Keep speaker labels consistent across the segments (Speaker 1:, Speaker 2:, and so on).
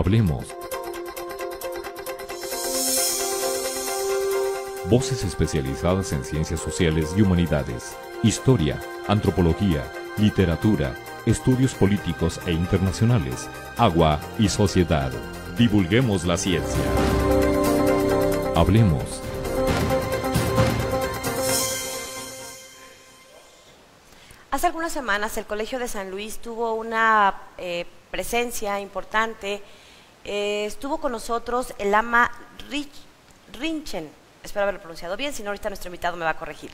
Speaker 1: Hablemos. Voces especializadas en ciencias sociales y humanidades, historia, antropología, literatura, estudios políticos e internacionales, agua y sociedad. Divulguemos la ciencia. Hablemos.
Speaker 2: Hace algunas semanas el Colegio de San Luis tuvo una presencia importante. Estuvo con nosotros el Lama Rinchen, espero haberlo pronunciado bien, si no ahorita nuestro invitado me va a corregir.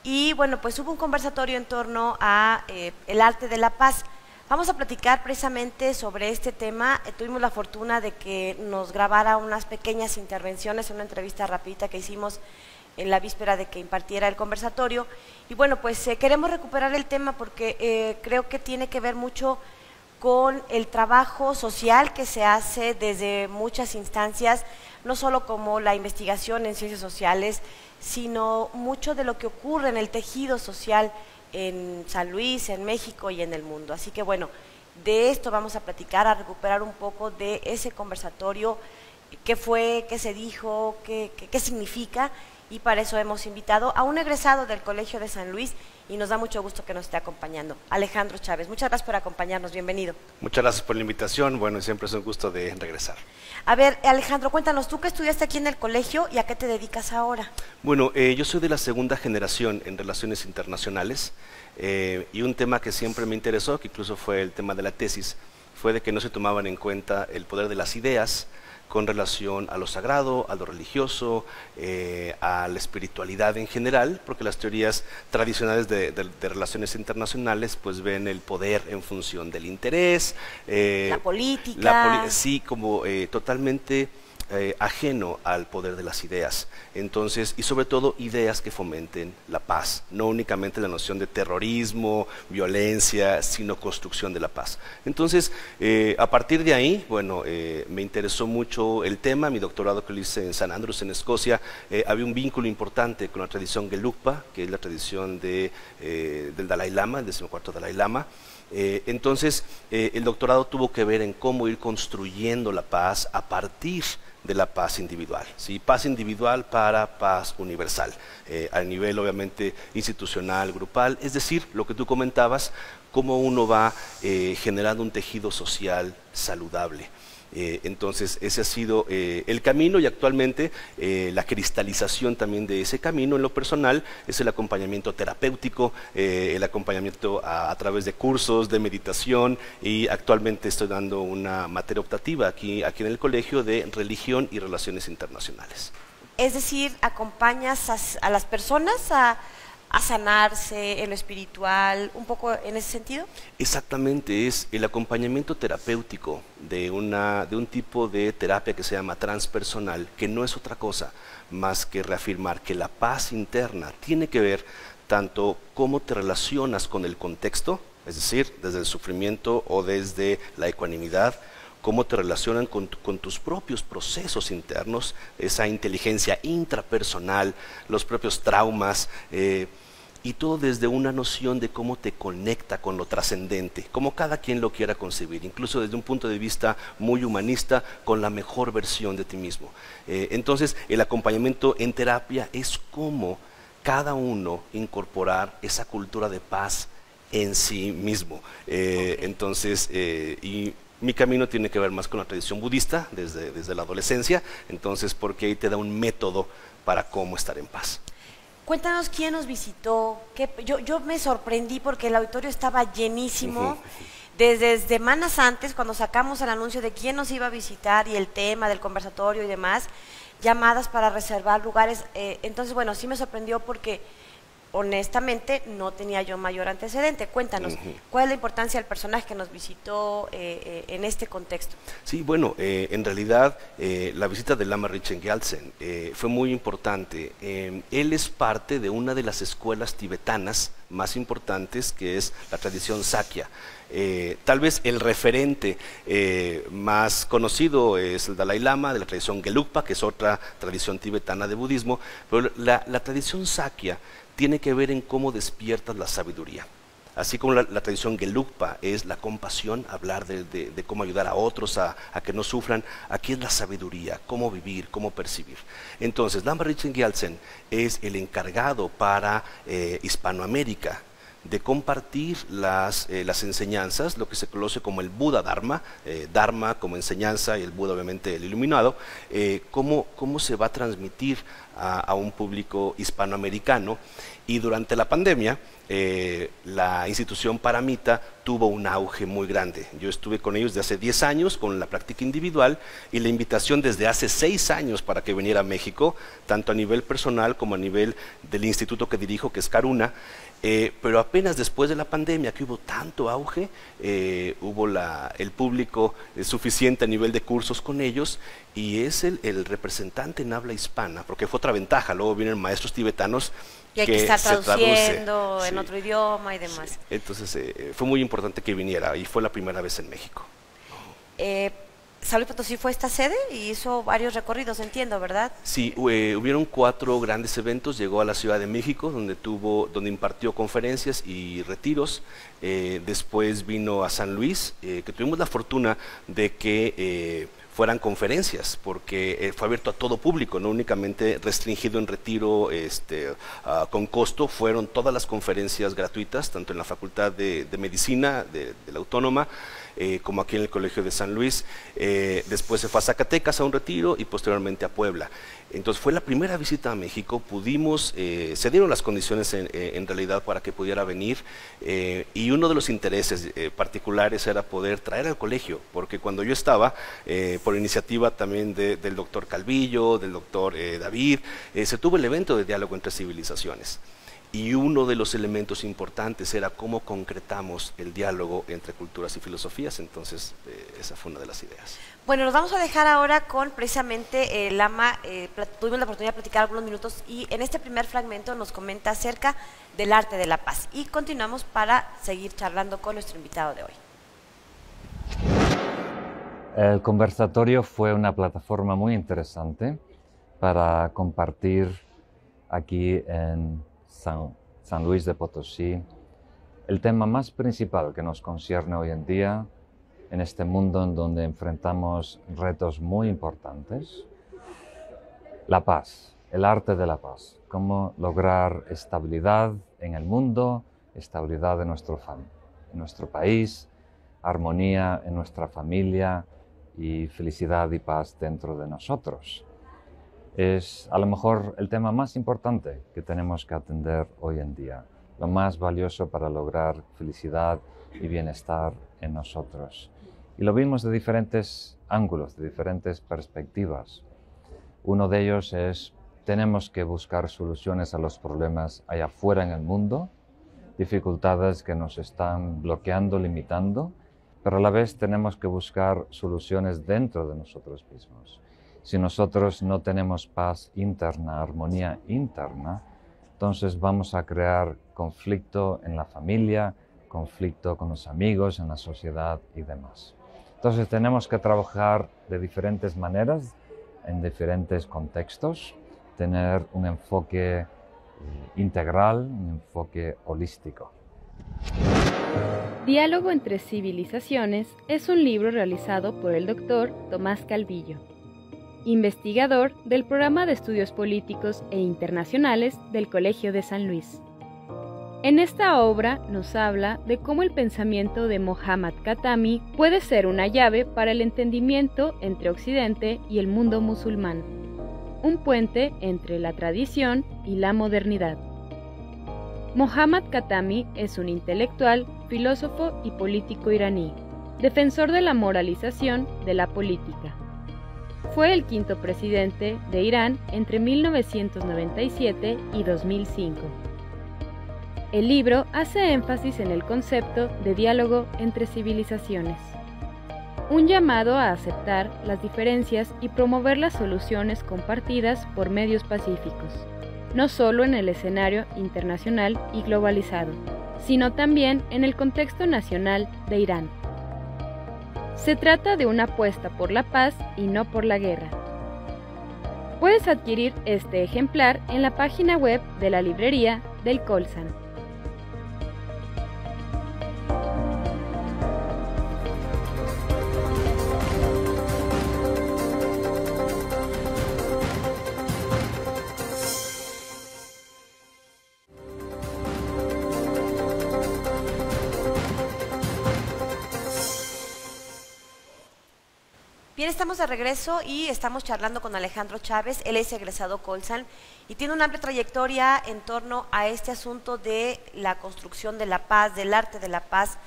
Speaker 2: Y bueno, pues hubo un conversatorio en torno a el arte de la paz. Vamos a platicar precisamente sobre este tema. Tuvimos la fortuna de que nos grabara unas pequeñas intervenciones en una entrevista rapidita que hicimos en la víspera de que impartiera el conversatorio. Y bueno, pues queremos recuperar el tema porque creo que tiene que ver mucho con el trabajo social que se hace desde muchas instancias, no solo como la investigación en ciencias sociales, sino mucho de lo que ocurre en el tejido social en San Luis, en México y en el mundo. Así que bueno, de esto vamos a platicar, a recuperar un poco de ese conversatorio, qué fue, qué se dijo, qué significa, y para eso hemos invitado a un egresado del Colegio de San Luis y nos da mucho gusto que nos esté acompañando, Alejandro Chávez. Muchas gracias por acompañarnos, bienvenido.
Speaker 3: Muchas gracias por la invitación, bueno, siempre es un gusto de regresar.
Speaker 2: A ver, Alejandro, cuéntanos, ¿tú qué estudiaste aquí en el colegio y a qué te dedicas ahora?
Speaker 3: Bueno, yo soy de la segunda generación en Relaciones Internacionales y un tema que siempre me interesó, que incluso fue el tema de la tesis, fue de que no se tomaban en cuenta el poder de las ideas con relación a lo sagrado, a lo religioso, a la espiritualidad en general, porque las teorías tradicionales de relaciones internacionales pues ven el poder en función del interés,
Speaker 2: la política,
Speaker 3: sí, como totalmente ajeno al poder de las ideas. Entonces, y sobre todo ideas que fomenten la paz, no únicamente la noción de terrorismo, violencia, sino construcción de la paz. Entonces, a partir de ahí, bueno, me interesó mucho el tema. Mi doctorado que lo hice en St. Andrews, en Escocia, había un vínculo importante con la tradición Gelugpa, que es la tradición del Dalai Lama, el 14º Dalai Lama. Entonces, el doctorado tuvo que ver en cómo ir construyendo la paz a partir de la paz individual, ¿sí? Paz individual para paz universal, a nivel obviamente institucional, grupal, es decir, lo que tú comentabas, cómo uno va generando un tejido social saludable. Entonces ese ha sido el camino y actualmente la cristalización también de ese camino en lo personal es el acompañamiento terapéutico, el acompañamiento a través de cursos de meditación y actualmente estoy dando una materia optativa aquí en el colegio de religión y relaciones internacionales.
Speaker 2: Es decir, acompañas a las personas a sanarse en lo espiritual, un poco en ese sentido.
Speaker 3: Exactamente, es el acompañamiento terapéutico de un tipo de terapia que se llama transpersonal, que no es otra cosa más que reafirmar que la paz interna tiene que ver tanto cómo te relacionas con el contexto, es decir, desde el sufrimiento o desde la ecuanimidad, cómo te relacionan con tus propios procesos internos, esa inteligencia intrapersonal, los propios traumas, y todo desde una noción de cómo te conecta con lo trascendente, como cada quien lo quiera concebir, incluso desde un punto de vista muy humanista, con la mejor versión de ti mismo. Entonces, el acompañamiento en terapia es cómo cada uno incorporar esa cultura de paz en sí mismo. Entonces, y mi camino tiene que ver más con la tradición budista desde la adolescencia, entonces porque ahí te da un método para cómo estar en paz.
Speaker 2: Cuéntanos quién nos visitó. Yo me sorprendí porque el auditorio estaba llenísimo. Desde semanas antes, cuando sacamos el anuncio de quién nos iba a visitar y el tema del conversatorio y demás, llamadas para reservar lugares. Entonces, bueno, sí me sorprendió porque honestamente no tenía yo mayor antecedente. Cuéntanos, ¿cuál es la importancia del personaje que nos visitó en este contexto?
Speaker 3: Sí, bueno, en realidad la visita del Lama Rinchen Gyaltsen fue muy importante. Él es parte de una de las escuelas tibetanas más importantes, que es la tradición Sakya. Tal vez el referente más conocido es el Dalai Lama, de la tradición Gelugpa, que es otra tradición tibetana de budismo, pero la tradición Sakya tiene que ver en cómo despiertas la sabiduría. Así como la tradición Gelugpa es la compasión, hablar de cómo ayudar a otros a que no sufran, aquí es la sabiduría, cómo vivir, cómo percibir. Entonces, Lama Rinchen Gyaltsen es el encargado para Hispanoamérica de compartir las enseñanzas, lo que se conoce como el Buda Dharma, Dharma como enseñanza y el Buda obviamente el iluminado, cómo se va a transmitir a un público hispanoamericano. Y durante la pandemia, la institución Paramita tuvo un auge muy grande. Yo estuve con ellos desde hace 10 años con la práctica individual y la invitación desde hace 6 años para que viniera a México, tanto a nivel personal como a nivel del instituto que dirijo, que es Karuna. Pero apenas después de la pandemia, que hubo tanto auge, hubo el público suficiente a nivel de cursos con ellos, y es el representante en habla hispana, porque fue otra ventaja. Luego vienen maestros tibetanos
Speaker 2: y hay que estar traduciendo en
Speaker 3: sí,
Speaker 2: otro idioma y demás.
Speaker 3: Sí. Entonces fue muy importante que viniera, y fue la primera vez en México.
Speaker 2: San Luis Potosí fue esta sede y hizo varios recorridos, entiendo, ¿verdad?
Speaker 3: Sí, hubieron 4 grandes eventos. Llegó a la Ciudad de México, donde impartió conferencias y retiros. Después vino a San Luis, que tuvimos la fortuna de que fueran conferencias, porque fue abierto a todo público, no únicamente restringido en retiro con costo. Fueron todas las conferencias gratuitas, tanto en la Facultad de Medicina de la Autónoma, como aquí en el Colegio de San Luis. Después se fue a Zacatecas a un retiro y posteriormente a Puebla. Entonces fue la primera visita a México. Se dieron las condiciones en realidad para que pudiera venir, y uno de los intereses particulares era poder traer al colegio, porque cuando yo estaba, por iniciativa también del doctor Calvillo, del doctor David, se tuvo el evento de diálogo entre civilizaciones. Y uno de los elementos importantes era cómo concretamos el diálogo entre culturas y filosofías. Entonces, esa fue una de las ideas.
Speaker 2: Bueno, nos vamos a dejar ahora con precisamente Lama. Tuvimos la oportunidad de platicar algunos minutos y en este primer fragmento nos comenta acerca del arte de la paz. Y continuamos para seguir charlando con nuestro invitado de hoy.
Speaker 4: El conversatorio fue una plataforma muy interesante para compartir aquí en San Luis de Potosí el tema más principal que nos concierne hoy en día en este mundo en donde enfrentamos retos muy importantes: la paz, el arte de la paz, cómo lograr estabilidad en el mundo, estabilidad en nuestro país, armonía en nuestra familia y felicidad y paz dentro de nosotros. Es a lo mejor el tema más importante que tenemos que atender hoy en día, lo más valioso para lograr felicidad y bienestar en nosotros. Y lo vimos de diferentes ángulos, de diferentes perspectivas. Uno de ellos es: tenemos que buscar soluciones a los problemas allá afuera en el mundo, dificultades que nos están bloqueando, limitando, pero a la vez tenemos que buscar soluciones dentro de nosotros mismos. Si nosotros no tenemos paz interna, armonía interna, entonces vamos a crear conflicto en la familia, conflicto con los amigos, en la sociedad y demás. Entonces tenemos que trabajar de diferentes maneras, en diferentes contextos, tener un enfoque integral, un enfoque holístico.
Speaker 5: Diálogo entre civilizaciones es un libro realizado por el doctor Tomás Calvillo, investigador del Programa de Estudios Políticos e Internacionales del Colegio de San Luis. En esta obra nos habla de cómo el pensamiento de Mohammad Khatami puede ser una llave para el entendimiento entre Occidente y el mundo musulmán, un puente entre la tradición y la modernidad. Mohammad Khatami es un intelectual, filósofo y político iraní, defensor de la moralización de la política. Fue el 5º presidente de Irán entre 1997 y 2005. El libro hace énfasis en el concepto de diálogo entre civilizaciones, un llamado a aceptar las diferencias y promover las soluciones compartidas por medios pacíficos, no solo en el escenario internacional y globalizado, sino también en el contexto nacional de Irán. Se trata de una apuesta por la paz y no por la guerra. Puedes adquirir este ejemplar en la página web de la librería del Colsan.
Speaker 2: Bien, estamos de regreso y estamos charlando con Alejandro Chávez. Él es egresado Colsan y tiene una amplia trayectoria en torno a este asunto de la construcción de la paz, del arte de la paz.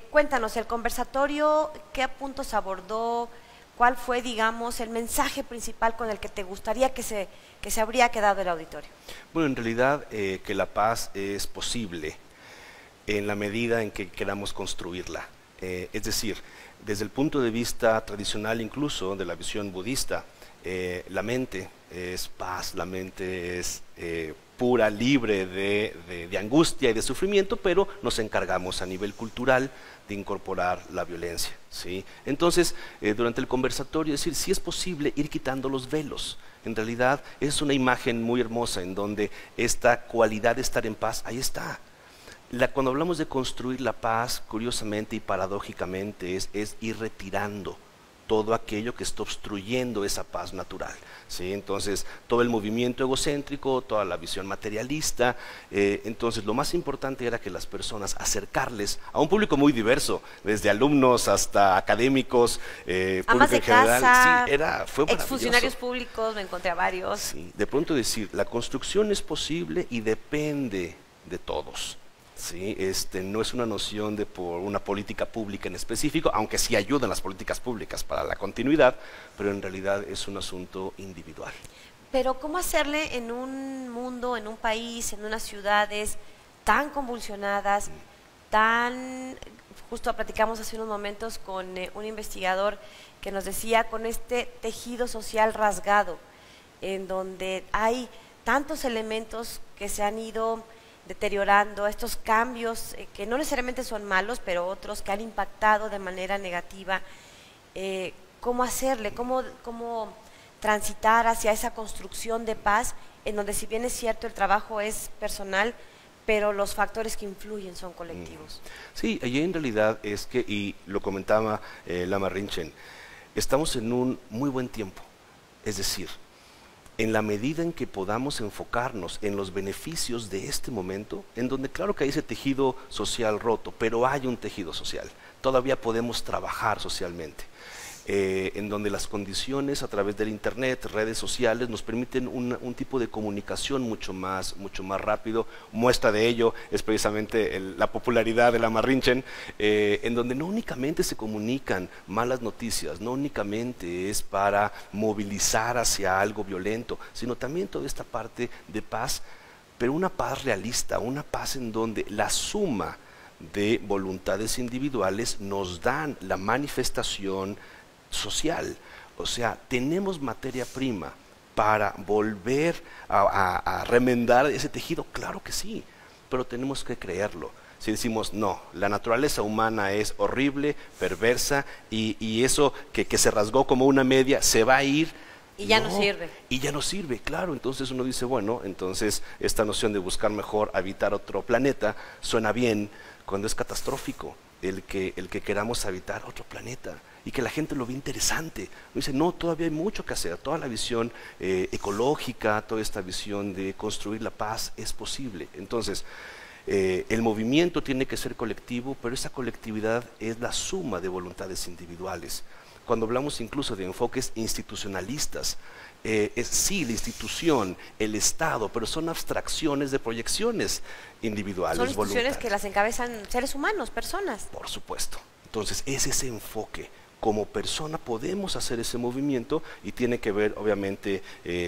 Speaker 2: Cuéntanos, el conversatorio, ¿qué puntos abordó? ¿Cuál fue, digamos, el mensaje principal con el que te gustaría que se habría quedado el auditorio?
Speaker 3: Bueno, en realidad que la paz es posible en la medida en que queramos construirla. Es decir, desde el punto de vista tradicional, incluso de la visión budista, la mente es paz, la mente es pura, libre de angustia y de sufrimiento, pero nos encargamos a nivel cultural de incorporar la violencia, ¿sí? Entonces, durante el conversatorio, es decir, sí es posible ir quitando los velos. En realidad es una imagen muy hermosa en donde esta cualidad de estar en paz, ahí está. Cuando hablamos de construir la paz, curiosamente y paradójicamente, es ir retirando todo aquello que está obstruyendo esa paz natural, ¿sí? Entonces, todo el movimiento egocéntrico, toda la visión materialista. Entonces, lo más importante era que las personas, acercarles a un público muy diverso, desde alumnos hasta académicos,
Speaker 2: amas de casa,
Speaker 3: sí, fue maravilloso.
Speaker 2: Exfuncionarios públicos, me encontré a varios.
Speaker 3: Sí, de pronto decir, la construcción es posible y depende de todos. Sí, no es una noción de por una política pública en específico, aunque sí ayudan las políticas públicas para la continuidad, pero en realidad es un asunto individual.
Speaker 2: Pero ¿cómo hacerle en un mundo, en un país, en unas ciudades tan convulsionadas, justo platicamos hace unos momentos con un investigador que nos decía, con este tejido social rasgado, en donde hay tantos elementos que se han ido deteriorando, estos cambios que no necesariamente son malos, pero otros que han impactado de manera negativa? ¿Cómo hacerle? ¿Cómo transitar hacia esa construcción de paz, en donde, si bien es cierto, el trabajo es personal, pero los factores que influyen son colectivos?
Speaker 3: Sí, allí en realidad es que, y lo comentaba Lama Rinchen, estamos en un muy buen tiempo. Es decir, en la medida en que podamos enfocarnos en los beneficios de este momento, en donde claro que hay ese tejido social roto, pero hay un tejido social, todavía podemos trabajar socialmente, en donde las condiciones a través del internet, redes sociales, nos permiten un tipo de comunicación mucho más rápido. Muestra de ello es precisamente la popularidad de Lama Rinchen, en donde no únicamente se comunican malas noticias, no únicamente es para movilizar hacia algo violento, sino también toda esta parte de paz, pero una paz realista, una paz en donde la suma de voluntades individuales nos dan la manifestación social. O sea, tenemos materia prima para volver a remendar ese tejido, claro que sí, pero tenemos que creerlo. Si decimos, no, la naturaleza humana es horrible, perversa, y eso que se rasgó como una media se va a ir,
Speaker 2: y ya no sirve.
Speaker 3: Y ya no sirve, claro. Entonces uno dice, bueno, entonces esta noción de buscar mejor habitar otro planeta suena bien cuando es catastrófico el que queramos habitar otro planeta y que la gente lo ve interesante. Uno dice, no, todavía hay mucho que hacer. Toda la visión ecológica, toda esta visión de construir la paz es posible. Entonces, el movimiento tiene que ser colectivo, pero esa colectividad es la suma de voluntades individuales. Cuando hablamos incluso de enfoques institucionalistas, sí, la institución, el Estado, pero son abstracciones de proyecciones individuales,
Speaker 2: son instituciones
Speaker 3: voluntarias,
Speaker 2: que las encabezan seres humanos, personas.
Speaker 3: Por supuesto. Entonces, es ese enfoque. Como persona podemos hacer ese movimiento, y tiene que ver obviamente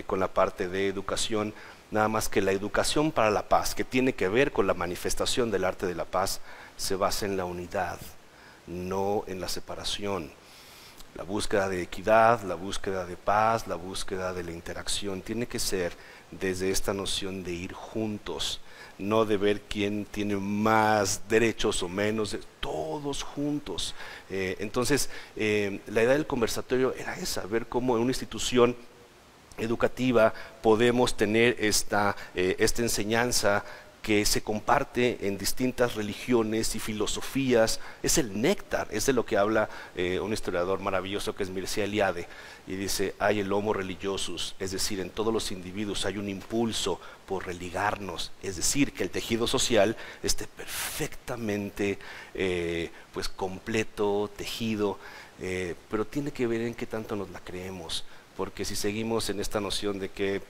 Speaker 3: con la parte de educación, nada más que la educación para la paz, que tiene que ver con la manifestación del arte de la paz, se basa en la unidad, no en la separación. La búsqueda de equidad, la búsqueda de paz, la búsqueda de la interacción tiene que ser desde esta noción de ir juntos, no de ver quién tiene más derechos o menos, todos juntos. Entonces, la idea del conversatorio era esa, ver cómo en una institución educativa podemos tener esta enseñanza que se comparte en distintas religiones y filosofías. Es el néctar, es de lo que habla un historiador maravilloso que es Mircea Eliade, y dice, hay el homo religiosus, es decir, en todos los individuos hay un impulso por religarnos, es decir, que el tejido social esté perfectamente pues completo, tejido. pero tiene que ver en qué tanto nos la creemos, porque si seguimos en esta noción de que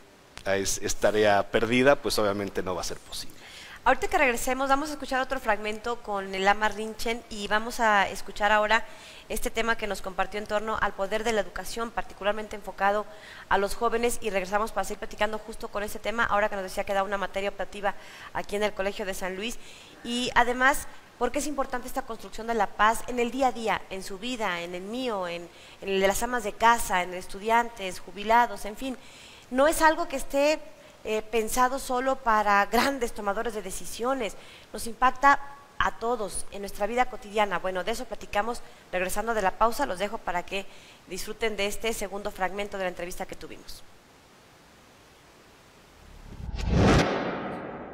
Speaker 3: es tarea perdida, pues obviamente no va a ser posible.
Speaker 2: Ahorita que regresemos vamos a escuchar otro fragmento con el Lama Rinchen y vamos a escuchar ahora este tema que nos compartió en torno al poder de la educación, particularmente enfocado a los jóvenes, y regresamos para seguir platicando justo con este tema, ahora que nos decía que da una materia optativa aquí en el Colegio de San Luis, y además, ¿por qué es importante esta construcción de la paz en el día a día, en su vida, en el mío, en el de las amas de casa, en estudiantes, jubilados, en fin? No es algo que esté pensado solo para grandes tomadores de decisiones, nos impacta a todos en nuestra vida cotidiana. Bueno, de eso platicamos regresando de la pausa. Los dejo para que disfruten de este segundo fragmento de la entrevista que tuvimos.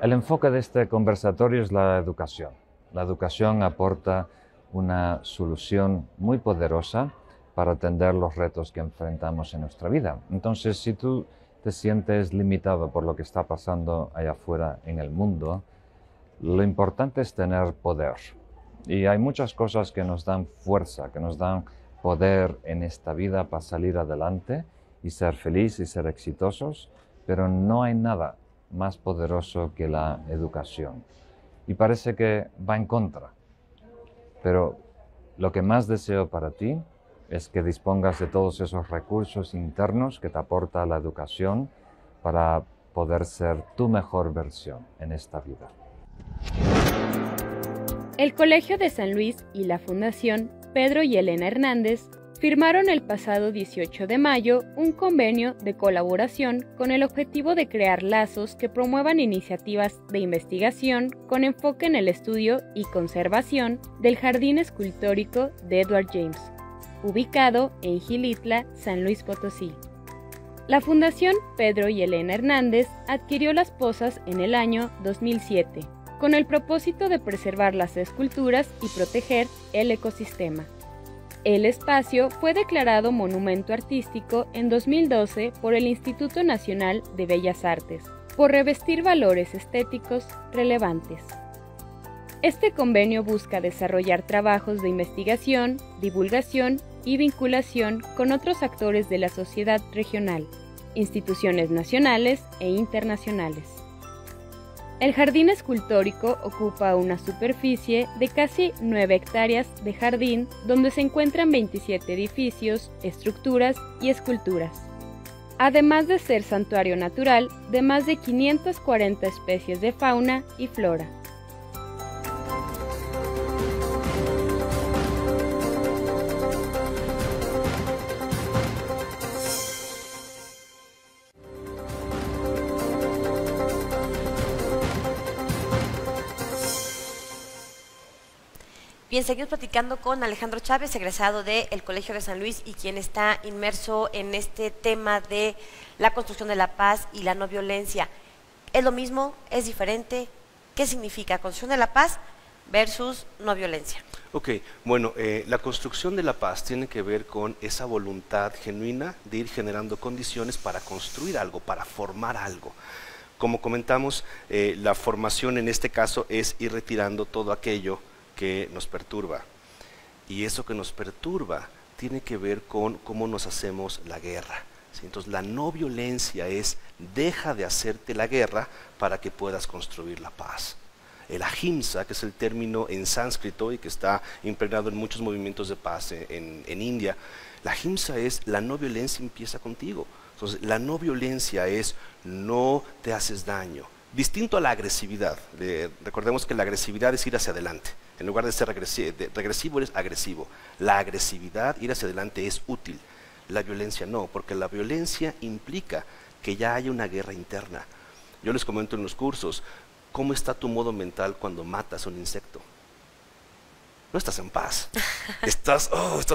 Speaker 4: El enfoque de este conversatorio es la educación. La educación aporta una solución muy poderosa para atender los retos que enfrentamos en nuestra vida. Entonces, si tú te sientes limitado por lo que está pasando allá afuera en el mundo, lo importante es tener poder. Y hay muchas cosas que nos dan fuerza, que nos dan poder en esta vida para salir adelante y ser felices y ser exitosos, pero no hay nada más poderoso que la educación. Y parece que va en contra. Pero lo que más deseo para ti es que dispongas de todos esos recursos internos que te aporta la educación para poder ser tu mejor versión en esta vida.
Speaker 5: El Colegio de San Luis y la Fundación Pedro y Elena Hernández firmaron el pasado 18 de mayo un convenio de colaboración con el objetivo de crear lazos que promuevan iniciativas de investigación con enfoque en el estudio y conservación del Jardín Escultórico de Edward James, ubicado en Xilitla, San Luis Potosí. La Fundación Pedro y Elena Hernández adquirió las pozas en el año 2007, con el propósito de preservar las esculturas y proteger el ecosistema. El espacio fue declarado Monumento Artístico en 2012 por el Instituto Nacional de Bellas Artes, por revestir valores estéticos relevantes. Este convenio busca desarrollar trabajos de investigación, divulgación y vinculación con otros actores de la sociedad regional, instituciones nacionales e internacionales. El jardín escultórico ocupa una superficie de casi 9 hectáreas de jardín donde se encuentran 27 edificios, estructuras y esculturas, además de ser santuario natural de más de 540 especies de fauna y flora.
Speaker 2: Bien, seguimos platicando con Alejandro Chávez, egresado del Colegio de San Luis y quien está inmerso en este tema de la construcción de la paz y la no violencia. ¿Es lo mismo? ¿Es diferente? ¿Qué significa construcción de la paz versus no violencia?
Speaker 3: Ok, bueno, la construcción de la paz tiene que ver con esa voluntad genuina de ir generando condiciones para construir algo, para formar algo. Como comentamos, la formación en este caso es ir retirando todo aquello que nos perturba, y eso que nos perturba tiene que ver con cómo nos hacemos la guerra, ¿sí? Entonces la no violencia es deja de hacerte la guerra para que puedas construir la paz. El ahimsa, que es el término en sánscrito y que está impregnado en muchos movimientos de paz en India, la ahimsa es la no violencia empieza contigo. Entonces la no violencia es no te haces daño, distinto a la agresividad. Recordemos que la agresividad es ir hacia adelante. En lugar de ser regresivo, eres agresivo. La agresividad, ir hacia adelante, es útil. La violencia no, porque la violencia implica que ya haya una guerra interna. Yo les comento en los cursos, ¿cómo está tu modo mental cuando matas un insecto? No estás en paz, estás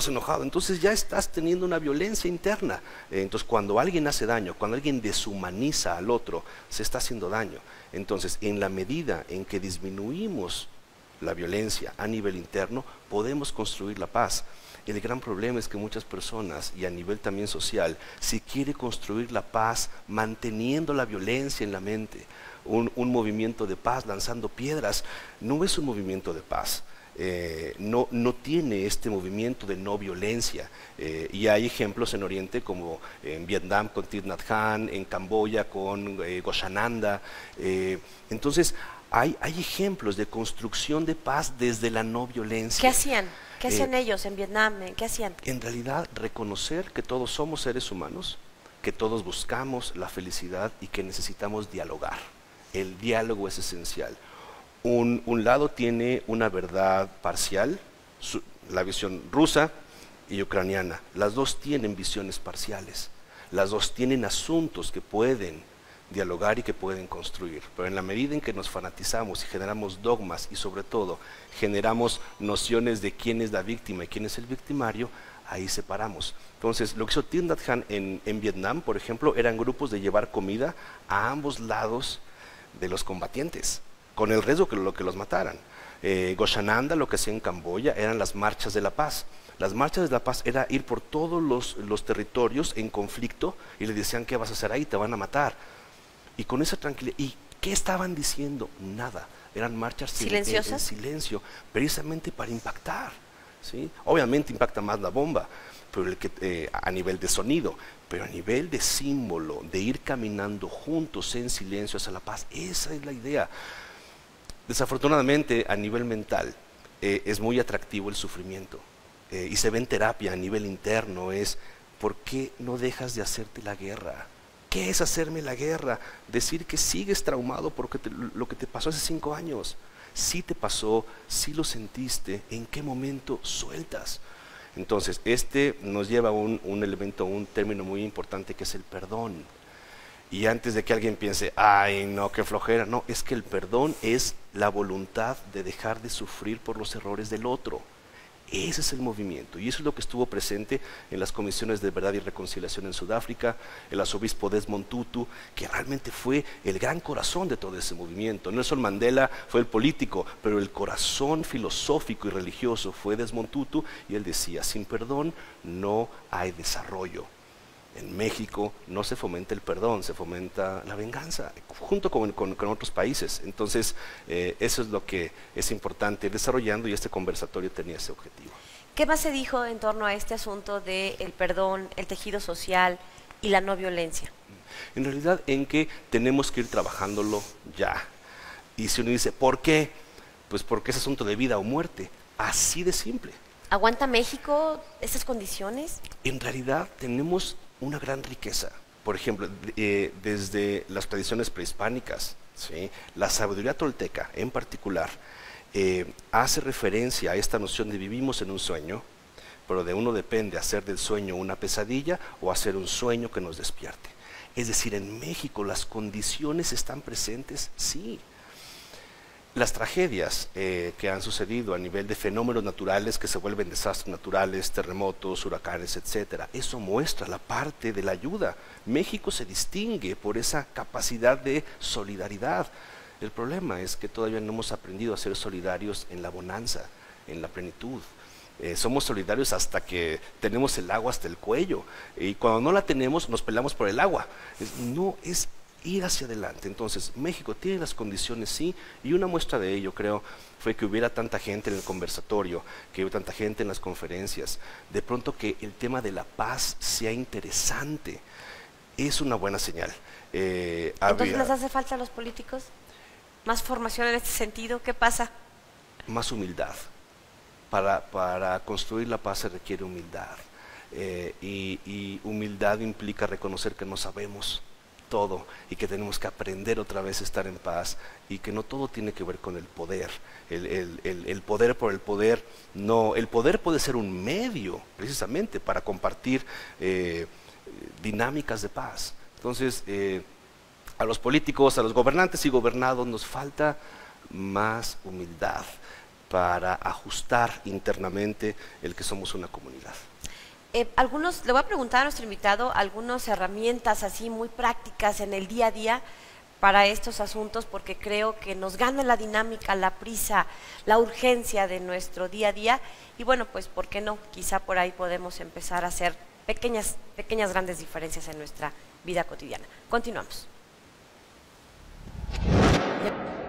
Speaker 3: enojado, entonces ya estás teniendo una violencia interna. Entonces cuando alguien hace daño, cuando alguien deshumaniza al otro, se está haciendo daño. Entonces en la medida en que disminuimos la violencia a nivel interno, podemos construir la paz. El gran problema es que muchas personas, y a nivel también social, si quiere construir la paz manteniendo la violencia en la mente, un movimiento de paz lanzando piedras, no es un movimiento de paz. no tiene este movimiento de no violencia. Y hay ejemplos en Oriente como en Vietnam con Thich Nhat Hanh, en Camboya con Ghosananda. Entonces hay ejemplos de construcción de paz desde la no violencia.
Speaker 2: ¿Qué hacían? ¿Qué hacían ellos en Vietnam? ¿Qué hacían?
Speaker 3: En realidad, reconocer que todos somos seres humanos, que todos buscamos la felicidad y que necesitamos dialogar. El diálogo es esencial. Un lado tiene una verdad parcial, la visión rusa y ucraniana. Las dos tienen visiones parciales. Las dos tienen asuntos que pueden dialogar y que pueden construir, pero en la medida en que nos fanatizamos y generamos dogmas y sobre todo generamos nociones de quién es la víctima y quién es el victimario, ahí separamos. Entonces, lo que hizo Thich Nhat Hanh en Vietnam, por ejemplo, eran grupos de llevar comida a ambos lados de los combatientes, con el riesgo que los mataran. Ghosananda, lo que hacía en Camboya, eran las marchas de la paz. Las marchas de la paz era ir por todos los territorios en conflicto y le decían, ¿qué vas a hacer ahí? Te van a matar. Y con esa tranquilidad, ¿y qué estaban diciendo? Nada, eran marchas
Speaker 2: ¿silenciosas?
Speaker 3: En silencio, precisamente para impactar, ¿sí? Obviamente impacta más la bomba, pero a nivel de sonido, pero a nivel de símbolo, de ir caminando juntos en silencio hacia la paz, esa es la idea. Desafortunadamente, a nivel mental, es muy atractivo el sufrimiento, y se ve en terapia a nivel interno, es, ¿por qué no dejas de hacerte la guerra? ¿Qué es hacerme la guerra? Decir que sigues traumado por lo que te pasó hace 5 años. Sí te pasó, sí lo sentiste, ¿en qué momento sueltas? Entonces, nos lleva a un elemento, un término muy importante que es el perdón. Y antes de que alguien piense, ay no, qué flojera, no, es que el perdón es la voluntad de dejar de sufrir por los errores del otro. Ese es el movimiento, y eso es lo que estuvo presente en las comisiones de verdad y reconciliación en Sudáfrica, el arzobispo Desmond Tutu, que realmente fue el gran corazón de todo ese movimiento. Nelson Mandela fue el político, pero el corazón filosófico y religioso fue Desmond Tutu, y él decía, sin perdón no hay desarrollo. En México no se fomenta el perdón, se fomenta la venganza, junto con otros países. Entonces, eso es lo que es importante ir desarrollando, y este conversatorio tenía ese objetivo.
Speaker 2: ¿Qué más se dijo en torno a este asunto del perdón, el tejido social y la no violencia?
Speaker 3: En realidad, en que tenemos que ir trabajándolo ya. Y si uno dice, ¿por qué? Pues porque es asunto de vida o muerte, así de simple.
Speaker 2: ¿Aguanta México esas condiciones?
Speaker 3: En realidad tenemos una gran riqueza, por ejemplo, desde las tradiciones prehispánicas, ¿sí? La sabiduría tolteca en particular hace referencia a esta noción de vivimos en un sueño, pero de uno depende hacer del sueño una pesadilla o hacer un sueño que nos despierte. Es decir, en México las condiciones están presentes, sí. Las tragedias que han sucedido a nivel de fenómenos naturales que se vuelven desastres naturales, terremotos, huracanes, etcétera, eso muestra la parte de la ayuda. México se distingue por esa capacidad de solidaridad. El problema es que todavía no hemos aprendido a ser solidarios en la bonanza, en la plenitud. Somos solidarios hasta que tenemos el agua hasta el cuello, y cuando no la tenemos nos peleamos por el agua. No es ir hacia adelante. Entonces, México tiene las condiciones, sí, y una muestra de ello, creo, fue que hubiera tanta gente en el conversatorio, que hubiera tanta gente en las conferencias. De pronto que el tema de la paz sea interesante, es una buena señal.
Speaker 2: Entonces, ¿les hace falta a los políticos más formación en este sentido? ¿Qué pasa?
Speaker 3: Más humildad. Para construir la paz se requiere humildad, y humildad implica reconocer que no sabemos todo y que tenemos que aprender otra vez a estar en paz, y que no todo tiene que ver con el poder. El poder por el poder, no, el poder puede ser un medio precisamente para compartir dinámicas de paz. Entonces, a los políticos, a los gobernantes y gobernados nos falta más humildad para ajustar internamente el que somos una comunidad.
Speaker 2: Le voy a preguntar a nuestro invitado algunas herramientas así muy prácticas en el día a día para estos asuntos, porque creo que nos gana la dinámica, la prisa, la urgencia de nuestro día a día, y bueno, pues ¿por qué no? Quizá por ahí podemos empezar a hacer pequeñas grandes diferencias en nuestra vida cotidiana. Continuamos.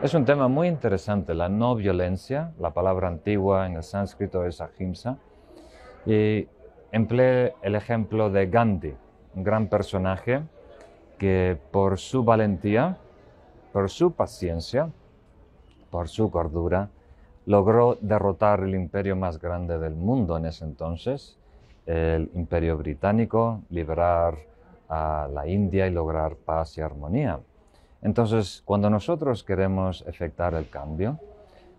Speaker 4: Es un tema muy interesante, la no violencia. La palabra antigua en el sánscrito es ahimsa. Y empleé el ejemplo de Gandhi, un gran personaje que por su valentía, por su paciencia, por su cordura, logró derrotar el imperio más grande del mundo en ese entonces, el Imperio Británico, liberar a la India y lograr paz y armonía. Entonces, cuando nosotros queremos efectuar el cambio,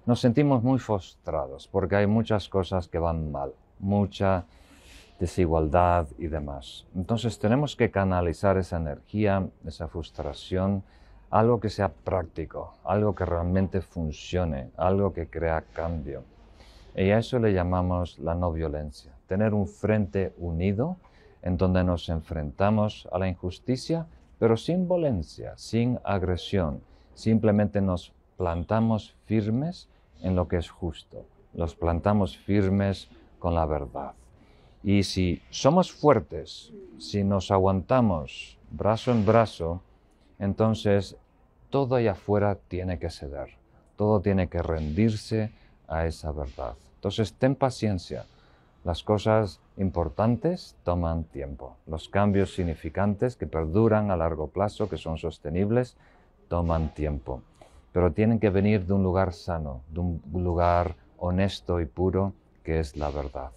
Speaker 4: nos sentimos muy frustrados porque hay muchas cosas que van mal, mucha desigualdad y demás. Entonces tenemos que canalizar esa energía, esa frustración, algo que sea práctico, algo que realmente funcione, algo que crea cambio. Y a eso le llamamos la no violencia, tener un frente unido en donde nos enfrentamos a la injusticia, pero sin violencia, sin agresión. Simplemente nos plantamos firmes en lo que es justo, nos plantamos firmes con la verdad. Y si somos fuertes, si nos aguantamos brazo en brazo, entonces todo allá afuera tiene que ceder, todo tiene que rendirse a esa verdad. Entonces ten paciencia, las cosas importantes toman tiempo, los cambios significantes que perduran a largo plazo, que son sostenibles, toman tiempo, pero tienen que venir de un lugar sano, de un lugar honesto y puro, que es la verdad.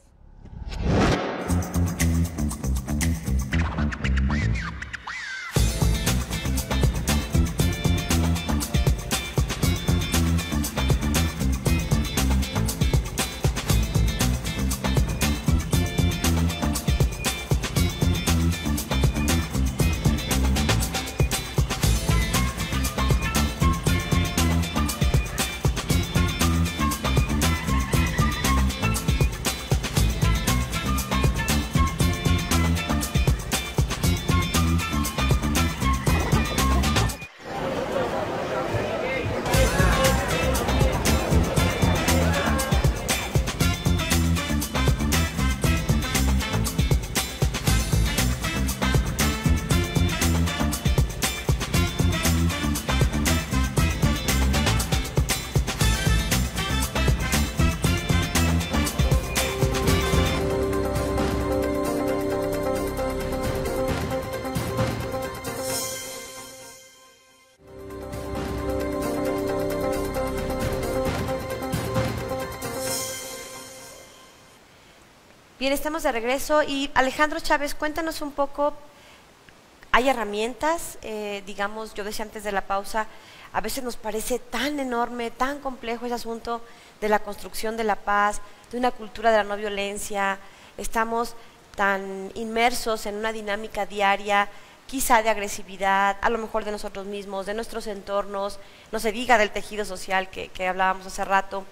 Speaker 2: Bien, estamos de regreso y Alejandro Chávez, cuéntanos un poco, ¿hay herramientas? Digamos, yo decía antes de la pausa, a veces nos parece tan enorme, tan complejo ese asunto de la construcción de la paz, de una cultura de la no violencia, estamos tan inmersos en una dinámica diaria, quizá de agresividad, a lo mejor de nosotros mismos, de nuestros entornos, no se diga del tejido social que hablábamos hace rato.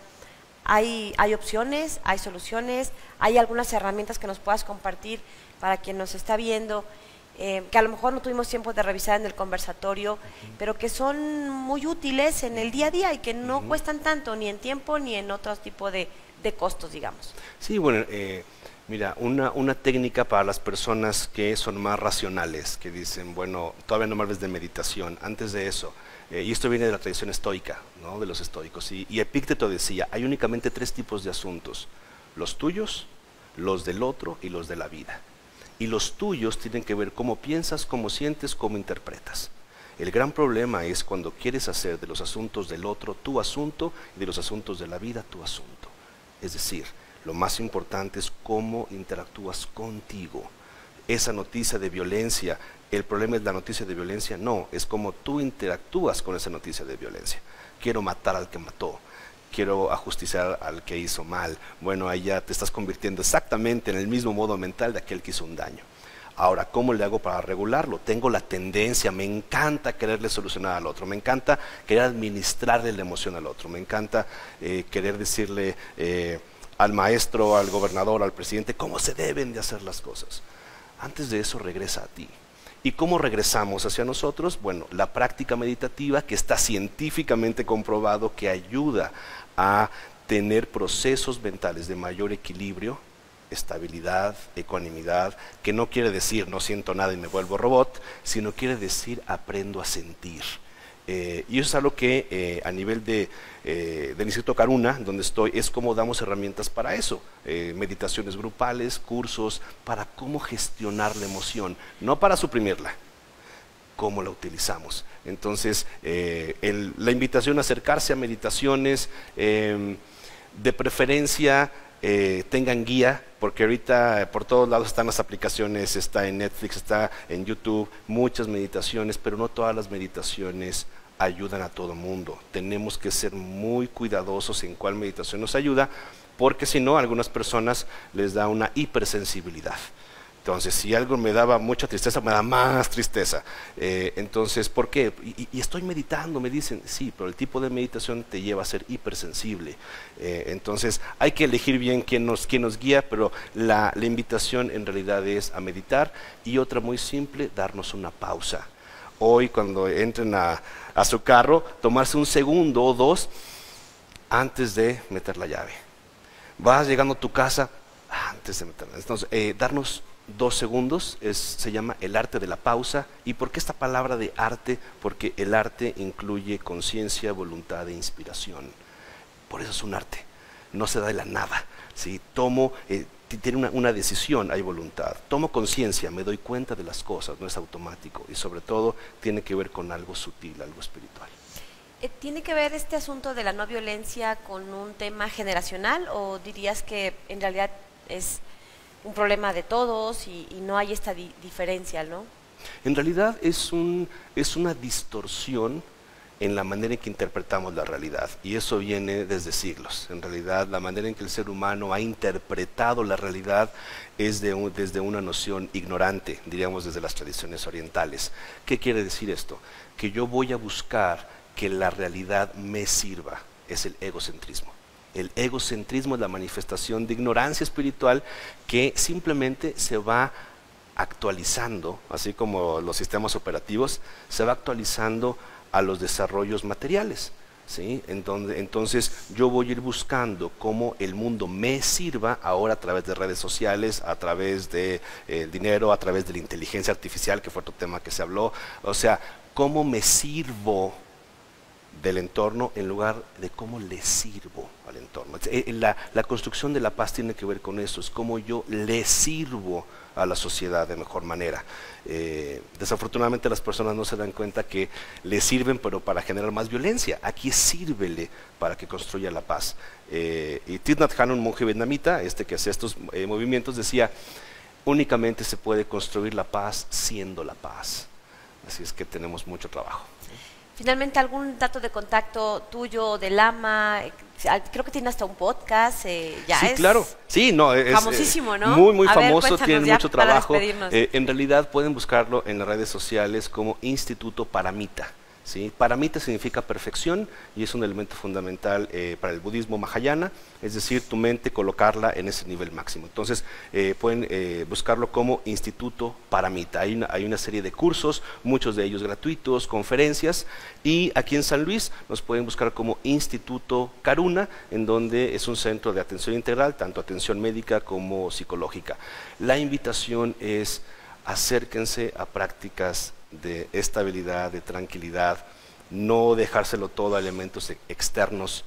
Speaker 2: ¿Hay opciones, hay soluciones, hay algunas herramientas que nos puedas compartir para quien nos está viendo, que a lo mejor no tuvimos tiempo de revisar en el conversatorio, pero que son muy útiles en el día a día y que no cuestan tanto, ni en tiempo ni en otro tipo de costos, digamos?
Speaker 3: Sí, bueno, mira, una técnica para las personas que son más racionales, que dicen, bueno, todavía no me hables de meditación, antes de eso, y esto viene de la tradición estoica, ¿no?, de los estoicos, y Epícteto decía, hay únicamente 3 tipos de asuntos, los tuyos, los del otro y los de la vida. Y los tuyos tienen que ver cómo piensas, cómo sientes, cómo interpretas. El gran problema es cuando quieres hacer de los asuntos del otro tu asunto y de los asuntos de la vida tu asunto. Es decir, lo más importante es cómo interactúas contigo. Esa noticia de violencia, ¿el problema es la noticia de violencia? No, es cómo tú interactúas con esa noticia de violencia. Quiero matar al que mató, quiero ajusticiar al que hizo mal. Bueno, ahí ya te estás convirtiendo exactamente en el mismo modo mental de aquel que hizo un daño. Ahora, ¿cómo le hago para regularlo? Tengo la tendencia, me encanta quererle solucionar al otro, me encanta querer administrarle la emoción al otro, me encanta querer decirle al maestro, al gobernador, al presidente, cómo se deben de hacer las cosas. Antes de eso, regresa a ti. ¿Y cómo regresamos hacia nosotros? Bueno, la práctica meditativa, que está científicamente comprobado que ayuda a tener procesos mentales de mayor equilibrio, estabilidad, ecuanimidad, que no quiere decir no siento nada y me vuelvo robot, sino quiere decir aprendo a sentir. Y eso es algo que a nivel del Instituto Karuna, donde estoy, es como damos herramientas para eso. Meditaciones grupales, cursos, para cómo gestionar la emoción, no para suprimirla, cómo la utilizamos. Entonces, la invitación a acercarse a meditaciones, de preferencia tengan guía, porque ahorita por todos lados están las aplicaciones, está en Netflix, está en YouTube, muchas meditaciones, pero no todas las meditaciones ayudan a todo mundo. Tenemos que ser muy cuidadosos en cuál meditación nos ayuda, porque si no, a algunas personas les da una hipersensibilidad. Entonces, si algo me daba mucha tristeza, me da más tristeza. Entonces, ¿por qué? Y estoy meditando, me dicen, sí, pero el tipo de meditación te lleva a ser hipersensible. Entonces, hay que elegir bien quién nos guía, pero la invitación en realidad es a meditar. Y otra muy simple, darnos una pausa. Hoy, cuando entren a su carro, tomarse un segundo o dos antes de meter la llave. Vas llegando a tu casa antes de meterla. Entonces, darnos 2 segundos, se llama el arte de la pausa. ¿Y por qué esta palabra de arte? Porque el arte incluye conciencia, voluntad e inspiración. Por eso es un arte, no se da de la nada, ¿sí? Tiene una decisión, hay voluntad. Tomo conciencia, me doy cuenta de las cosas, no es automático. Y sobre todo tiene que ver con algo sutil, algo espiritual.
Speaker 2: ¿Tiene que ver este asunto de la no violencia con un tema generacional, o dirías que en realidad es un problema de todos y no hay esta diferencia, ¿no?
Speaker 3: En realidad es una distorsión en la manera en que interpretamos la realidad, y eso viene desde siglos. En realidad, la manera en que el ser humano ha interpretado la realidad es desde una noción ignorante, diríamos desde las tradiciones orientales. ¿Qué quiere decir esto? Que yo voy a buscar que la realidad me sirva, es el egocentrismo. El egocentrismo es la manifestación de ignorancia espiritual que simplemente se va actualizando, así como los sistemas operativos, se va actualizando a los desarrollos materiales, ¿sí? Entonces yo voy a ir buscando cómo el mundo me sirva ahora a través de redes sociales, a través de dinero, a través de la inteligencia artificial, que fue otro tema que se habló. O sea, cómo me sirvo del entorno en lugar de cómo le sirvo al entorno. La construcción de la paz tiene que ver con eso, es cómo yo le sirvo a la sociedad de mejor manera. Desafortunadamente las personas no se dan cuenta que le sirven, pero para generar más violencia. Aquí sírvele para que construya la paz. Y Thich Nhat Hanh, un monje vietnamita, que hacía estos movimientos, decía, únicamente se puede construir la paz siendo la paz. Así es que tenemos mucho trabajo.
Speaker 2: Finalmente, ¿algún dato de contacto tuyo del AMA? Creo que tiene hasta un podcast.
Speaker 3: Sí, claro. Sí, no, es
Speaker 2: famosísimo, ¿no?
Speaker 3: Muy famoso, tiene mucho trabajo.
Speaker 2: Para
Speaker 3: en realidad pueden buscarlo en las redes sociales como Instituto Paramita. ¿Sí? Paramita significa perfección y es un elemento fundamental para el budismo mahayana, es decir, tu mente colocarla en ese nivel máximo. Entonces pueden buscarlo como Instituto Paramita. Hay una serie de cursos, muchos de ellos gratuitos, conferencias, y aquí en San Luis nos pueden buscar como Instituto Karuna, en donde es un centro de atención integral, tanto atención médica como psicológica. La invitación es acérquense a prácticas de estabilidad, de tranquilidad, no dejárselo todo a elementos externos,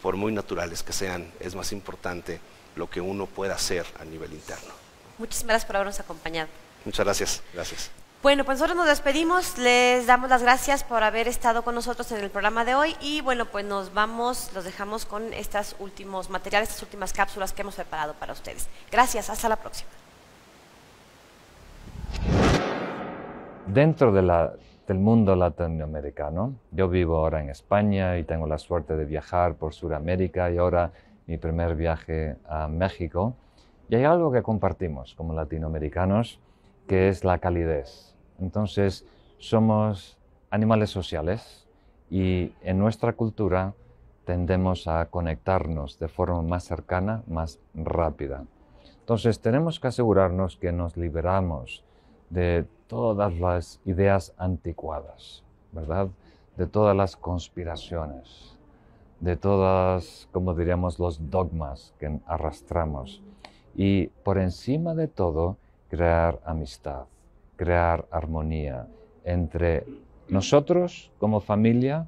Speaker 3: por muy naturales que sean. Es más importante lo que uno pueda hacer a nivel interno.
Speaker 2: Muchísimas gracias por habernos acompañado.
Speaker 3: Muchas gracias. Gracias.
Speaker 2: Bueno, pues nosotros nos despedimos, les damos las gracias por haber estado con nosotros en el programa de hoy y bueno, pues los dejamos con estos últimos materiales, estas últimas cápsulas que hemos preparado para ustedes. Gracias, hasta la próxima.
Speaker 4: Dentro del mundo latinoamericano, yo vivo ahora en España y tengo la suerte de viajar por Sudamérica y ahora mi primer viaje a México. Y hay algo que compartimos como latinoamericanos, que es la calidez. Entonces, somos animales sociales y en nuestra cultura tendemos a conectarnos de forma más cercana, más rápida. Entonces, tenemos que asegurarnos que nos liberamos de todas las ideas anticuadas, ¿verdad? De todas las conspiraciones, de todas, como diríamos, los dogmas que arrastramos. Y por encima de todo, crear amistad, crear armonía entre nosotros como familia,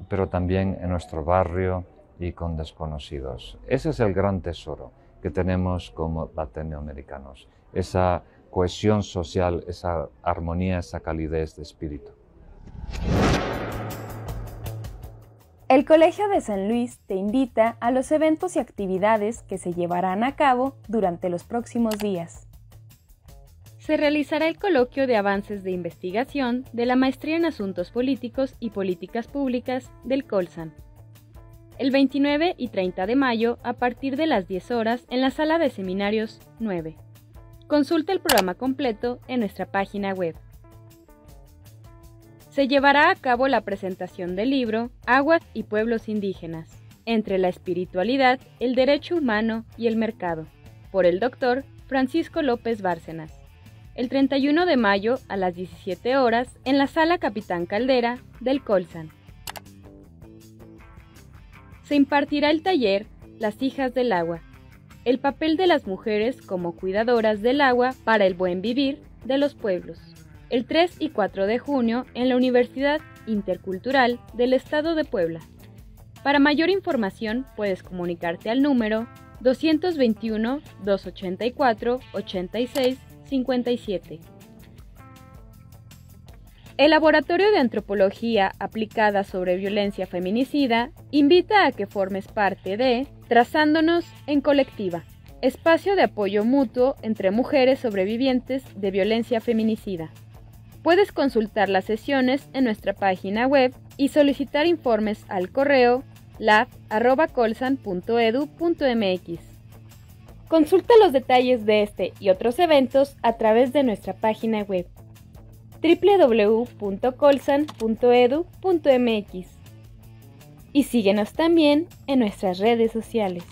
Speaker 4: pero también en nuestro barrio y con desconocidos. Ese es el gran tesoro que tenemos como latinoamericanos, esa cohesión social, esa armonía, esa calidez de espíritu.
Speaker 5: El Colegio de San Luis te invita a los eventos y actividades que se llevarán a cabo durante los próximos días. Se realizará el coloquio de avances de investigación de la Maestría en Asuntos Políticos y Políticas Públicas del Colsan, el 29 y 30 de mayo a partir de las 10 horas en la Sala de Seminarios 9. Consulta el programa completo en nuestra página web. Se llevará a cabo la presentación del libro Aguas y Pueblos Indígenas, entre la espiritualidad, el derecho humano y el mercado, por el doctor Francisco López Bárcenas, el 31 de mayo a las 17 horas en la Sala Capitán Caldera del Colsan. Se impartirá el taller Las hijas del agua, el papel de las mujeres como cuidadoras del agua para el buen vivir de los pueblos, el 3 y 4 de junio en la Universidad Intercultural del Estado de Puebla. Para mayor información puedes comunicarte al número 221-284-8657. El Laboratorio de Antropología Aplicada sobre Violencia Feminicida invita a que formes parte de Trazándonos en Colectiva, espacio de apoyo mutuo entre mujeres sobrevivientes de violencia feminicida. Puedes consultar las sesiones en nuestra página web y solicitar informes al correo lab@colsan.edu.mx. Consulta los detalles de este y otros eventos a través de nuestra página web www.colsan.edu.mx y síguenos también en nuestras redes sociales.